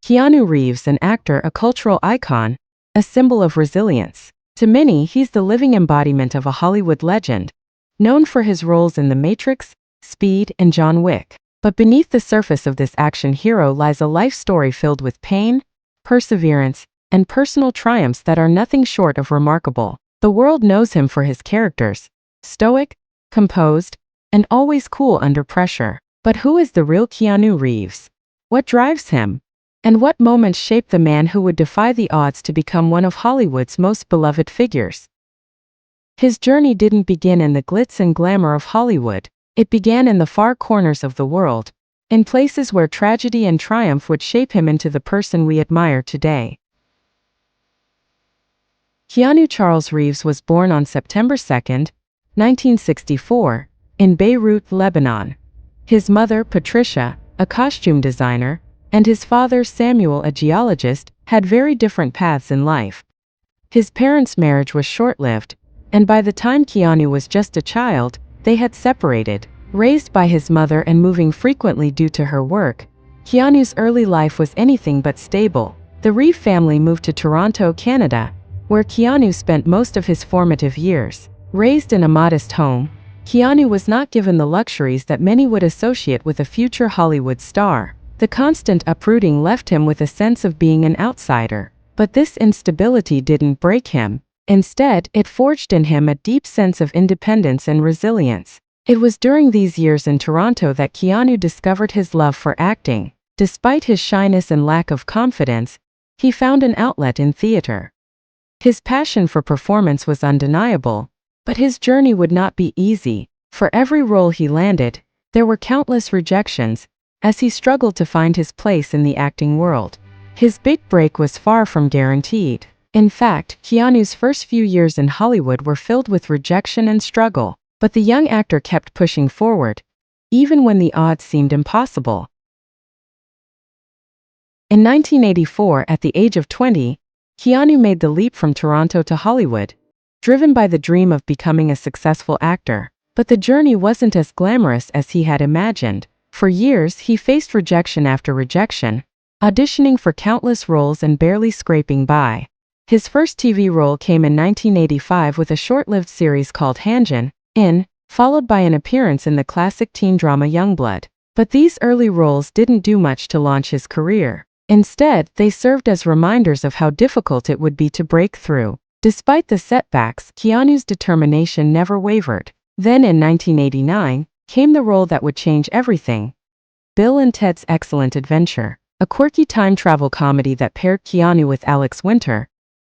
Keanu Reeves, an actor, a cultural icon, a symbol of resilience. To many, he's the living embodiment of a Hollywood legend, known for his roles in The Matrix, Speed, and John Wick. But beneath the surface of this action hero lies a life story filled with pain, perseverance, and personal triumphs that are nothing short of remarkable. The world knows him for his characters, stoic, composed, and always cool under pressure. But who is the real Keanu Reeves? What drives him? And what moments shaped the man who would defy the odds to become one of Hollywood's most beloved figures? His journey didn't begin in the glitz and glamour of Hollywood. It began in the far corners of the world, in places where tragedy and triumph would shape him into the person we admire today. Keanu Charles Reeves was born on September 2, 1964, in Beirut, Lebanon. His mother, Patricia, a costume designer, and his father, Samuel, a geologist, had very different paths in life. His parents' marriage was short-lived, and by the time Keanu was just a child, they had separated. Raised by his mother and moving frequently due to her work, Keanu's early life was anything but stable. The Reeve family moved to Toronto, Canada, where Keanu spent most of his formative years. Raised in a modest home, Keanu was not given the luxuries that many would associate with a future Hollywood star. The constant uprooting left him with a sense of being an outsider. But this instability didn't break him. Instead, it forged in him a deep sense of independence and resilience. It was during these years in Toronto that Keanu discovered his love for acting. Despite his shyness and lack of confidence, he found an outlet in theater. His passion for performance was undeniable, but his journey would not be easy. For every role he landed, there were countless rejections, as he struggled to find his place in the acting world. His big break was far from guaranteed. In fact, Keanu's first few years in Hollywood were filled with rejection and struggle, but the young actor kept pushing forward, even when the odds seemed impossible. In 1984, at the age of 20, Keanu made the leap from Toronto to Hollywood, driven by the dream of becoming a successful actor. But the journey wasn't as glamorous as he had imagined. For years, he faced rejection after rejection, auditioning for countless roles and barely scraping by. His first TV role came in 1985 with a short-lived series called Hanjin, followed by an appearance in the classic teen drama Youngblood. But these early roles didn't do much to launch his career. Instead, they served as reminders of how difficult it would be to break through. Despite the setbacks, Keanu's determination never wavered. Then in 1989, came the role that would change everything. Bill and Ted's Excellent Adventure, a quirky time travel comedy that paired Keanu with Alex Winter.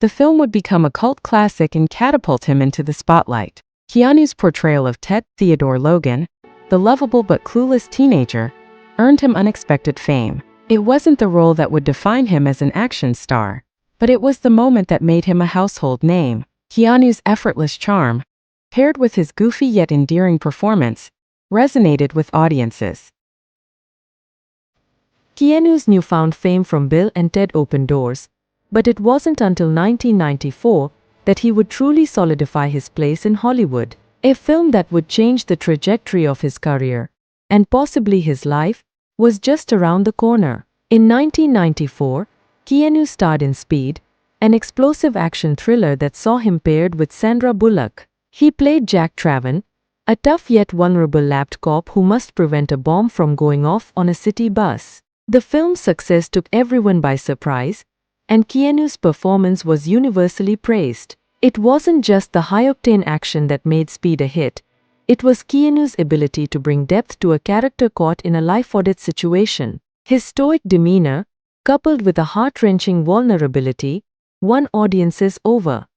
The film would become a cult classic and catapult him into the spotlight. Keanu's portrayal of Ted, Theodore Logan, the lovable but clueless teenager, earned him unexpected fame. It wasn't the role that would define him as an action star, but it was the moment that made him a household name. Keanu's effortless charm, paired with his goofy yet endearing performance, resonated with audiences. Keanu's newfound fame from Bill and Ted opened doors, but it wasn't until 1994 that he would truly solidify his place in Hollywood. A film that would change the trajectory of his career, and possibly his life, was just around the corner. In 1994, Keanu starred in Speed, an explosive action thriller that saw him paired with Sandra Bullock. He played Jack Traven, a tough yet vulnerable lapped cop who must prevent a bomb from going off on a city bus. The film's success took everyone by surprise, and Keanu's performance was universally praised. It wasn't just the high-octane action that made Speed a hit. It was Keanu's ability to bring depth to a character caught in a life-or-death situation. His stoic demeanor, coupled with a heart-wrenching vulnerability, won audiences over.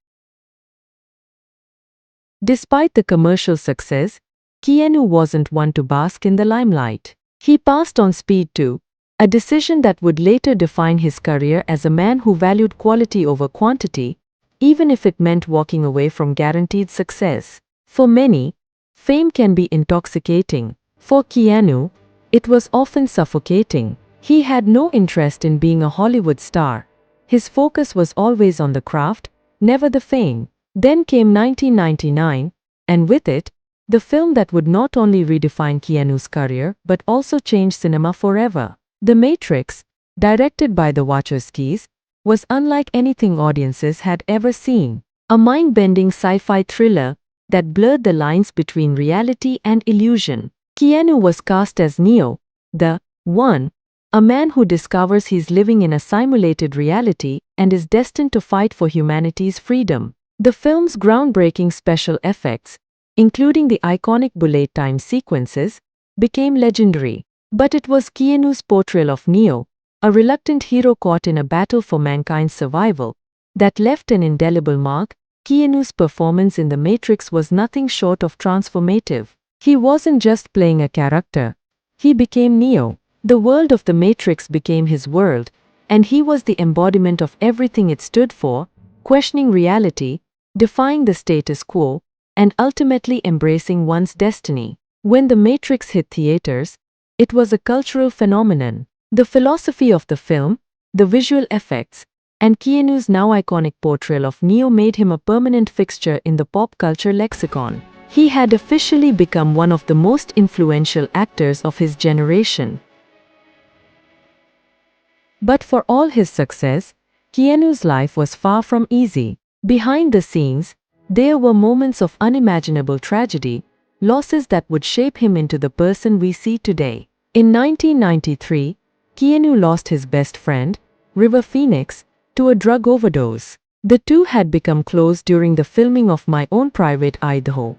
Despite the commercial success, Keanu wasn't one to bask in the limelight. He passed on Speed 2, a decision that would later define his career as a man who valued quality over quantity, even if it meant walking away from guaranteed success. For many, fame can be intoxicating. For Keanu, it was often suffocating. He had no interest in being a Hollywood star. His focus was always on the craft, never the fame. Then came 1999, and with it, the film that would not only redefine Keanu's career but also change cinema forever. The Matrix, directed by the Wachowskis, was unlike anything audiences had ever seen. A mind-bending sci-fi thriller that blurred the lines between reality and illusion. Keanu was cast as Neo, the One, a man who discovers he's living in a simulated reality and is destined to fight for humanity's freedom. The film's groundbreaking special effects, including the iconic bullet time sequences, became legendary. But it was Keanu's portrayal of Neo, a reluctant hero caught in a battle for mankind's survival, that left an indelible mark. Keanu's performance in The Matrix was nothing short of transformative. He wasn't just playing a character. He became Neo. The world of The Matrix became his world, and he was the embodiment of everything it stood for, questioning reality, defying the status quo, and ultimately embracing one's destiny. When The Matrix hit theaters, it was a cultural phenomenon. The philosophy of the film, the visual effects, and Keanu's now iconic portrayal of Neo made him a permanent fixture in the pop culture lexicon. He had officially become one of the most influential actors of his generation. But for all his success, Keanu's life was far from easy. Behind the scenes, there were moments of unimaginable tragedy, losses that would shape him into the person we see today. In 1993, Keanu lost his best friend, River Phoenix, to a drug overdose. The two had become close during the filming of My Own Private Idaho,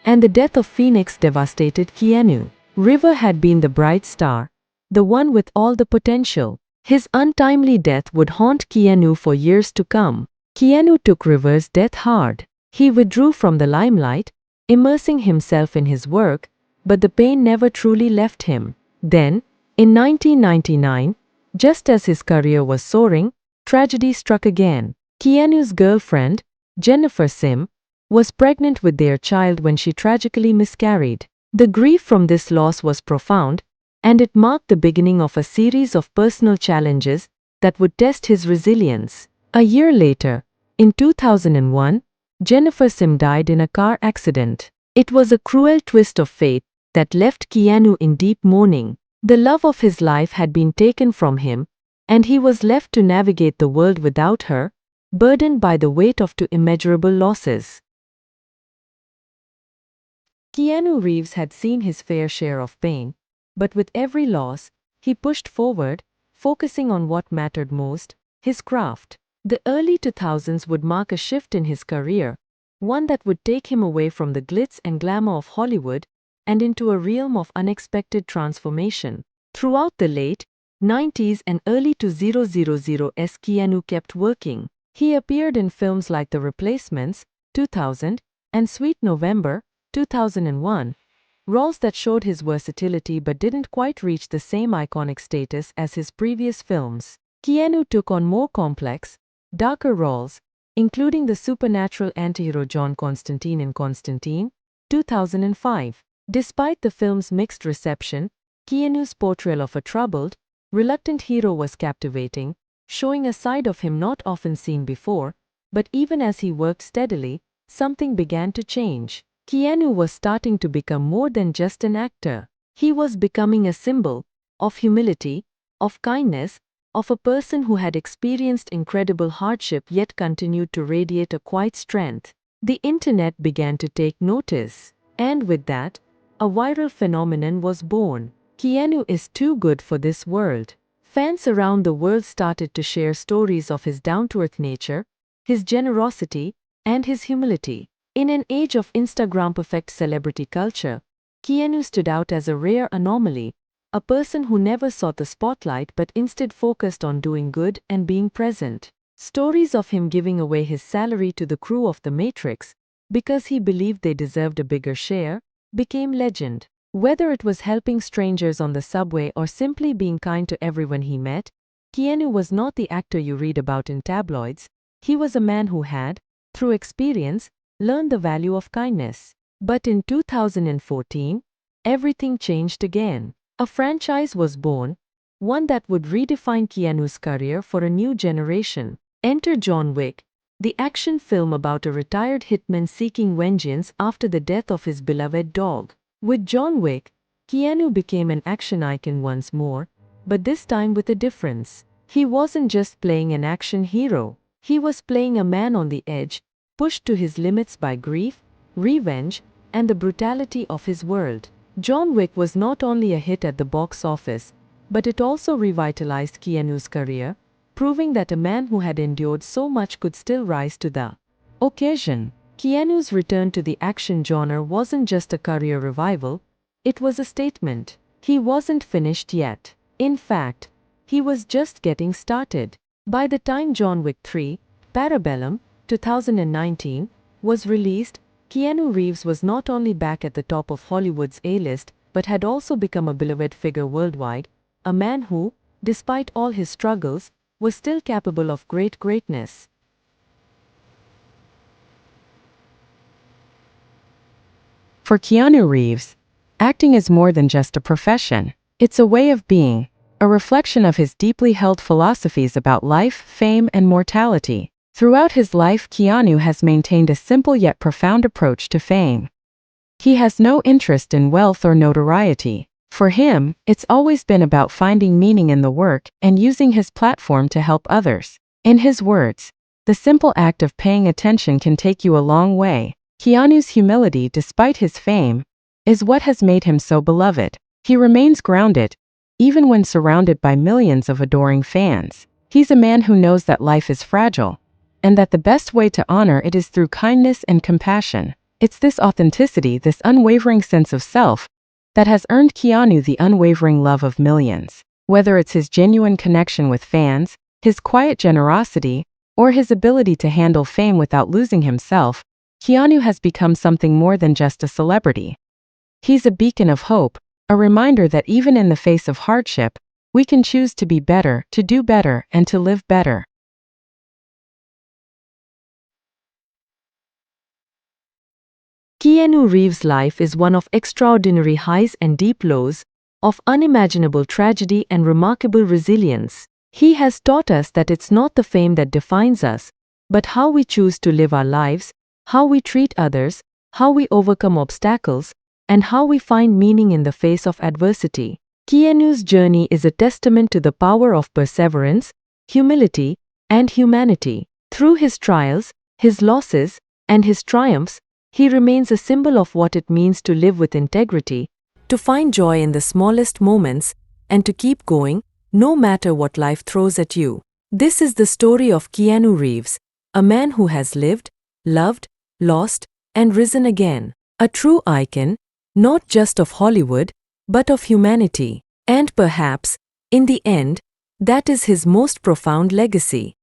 and the death of Phoenix devastated Keanu. River had been the bright star, the one with all the potential. His untimely death would haunt Keanu for years to come. Keanu took River's death hard. He withdrew from the limelight, immersing himself in his work, but the pain never truly left him. Then, in 1999, just as his career was soaring, tragedy struck again. Keanu's girlfriend, Jennifer Sim, was pregnant with their child when she tragically miscarried. The grief from this loss was profound, and it marked the beginning of a series of personal challenges that would test his resilience. A year later, in 2001, Jennifer Sim died in a car accident. It was a cruel twist of fate that left Keanu in deep mourning. The love of his life had been taken from him, and he was left to navigate the world without her, burdened by the weight of two immeasurable losses. Keanu Reeves had seen his fair share of pain, but with every loss, he pushed forward, focusing on what mattered most, his craft. The early 2000s would mark a shift in his career, one that would take him away from the glitz and glamour of Hollywood and into a realm of unexpected transformation. Throughout the late 90s and early 2000s, Keanu kept working. He appeared in films like The Replacements, 2000, and Sweet November, 2001, roles that showed his versatility but didn't quite reach the same iconic status as his previous films. Keanu took on more complex, darker roles, including the supernatural antihero John Constantine in Constantine, 2005. Despite the film's mixed reception, Keanu's portrayal of a troubled, reluctant hero was captivating, showing a side of him not often seen before. But even as he worked steadily, something began to change. Keanu was starting to become more than just an actor. He was becoming a symbol of humility, of kindness, of a person who had experienced incredible hardship yet continued to radiate a quiet strength. The internet began to take notice, and with that, a viral phenomenon was born. Keanu is too good for this world. Fans around the world started to share stories of his down-to-earth nature, his generosity, and his humility. In an age of Instagram-perfect celebrity culture, Keanu stood out as a rare anomaly, a person who never sought the spotlight but instead focused on doing good and being present. Stories of him giving away his salary to the crew of The Matrix because he believed they deserved a bigger share became legend. Whether it was helping strangers on the subway or simply being kind to everyone he met, Keanu was not the actor you read about in tabloids. He was a man who had, through experience, learned the value of kindness. But in 2014, everything changed again. A franchise was born, one that would redefine Keanu's career for a new generation. Enter John Wick, the action film about a retired hitman seeking vengeance after the death of his beloved dog. With John Wick, Keanu became an action icon once more, but this time with a difference. He wasn't just playing an action hero. He was playing a man on the edge, pushed to his limits by grief, revenge, and the brutality of his world. John Wick was not only a hit at the box office, but it also revitalized Keanu's career, proving that a man who had endured so much could still rise to the occasion. Keanu's return to the action genre wasn't just a career revival, it was a statement. He wasn't finished yet. In fact, he was just getting started. By the time John Wick 3, Parabellum, 2019, was released, Keanu Reeves was not only back at the top of Hollywood's A-list but had also become a beloved figure worldwide, a man who, despite all his struggles, was still capable of greatness. For Keanu Reeves, acting is more than just a profession. It's a way of being, a reflection of his deeply held philosophies about life, fame, and mortality. Throughout his life, Keanu has maintained a simple yet profound approach to fame. He has no interest in wealth or notoriety. For him, it's always been about finding meaning in the work and using his platform to help others. In his words, the simple act of paying attention can take you a long way. Keanu's humility, despite his fame, is what has made him so beloved. He remains grounded, even when surrounded by millions of adoring fans. He's a man who knows that life is fragile, and that the best way to honor it is through kindness and compassion. It's this authenticity, this unwavering sense of self, that has earned Keanu the unwavering love of millions. Whether it's his genuine connection with fans, his quiet generosity, or his ability to handle fame without losing himself, Keanu has become something more than just a celebrity. He's a beacon of hope, a reminder that even in the face of hardship, we can choose to be better, to do better, and to live better. Keanu Reeves' life is one of extraordinary highs and deep lows, of unimaginable tragedy and remarkable resilience. He has taught us that it's not the fame that defines us, but how we choose to live our lives, how we treat others, how we overcome obstacles, and how we find meaning in the face of adversity. Keanu's journey is a testament to the power of perseverance, humility, and humanity. Through his trials, his losses, and his triumphs, he remains a symbol of what it means to live with integrity, to find joy in the smallest moments, and to keep going, no matter what life throws at you. This is the story of Keanu Reeves, a man who has lived, loved, lost, and risen again. A true icon, not just of Hollywood, but of humanity. And perhaps, in the end, that is his most profound legacy.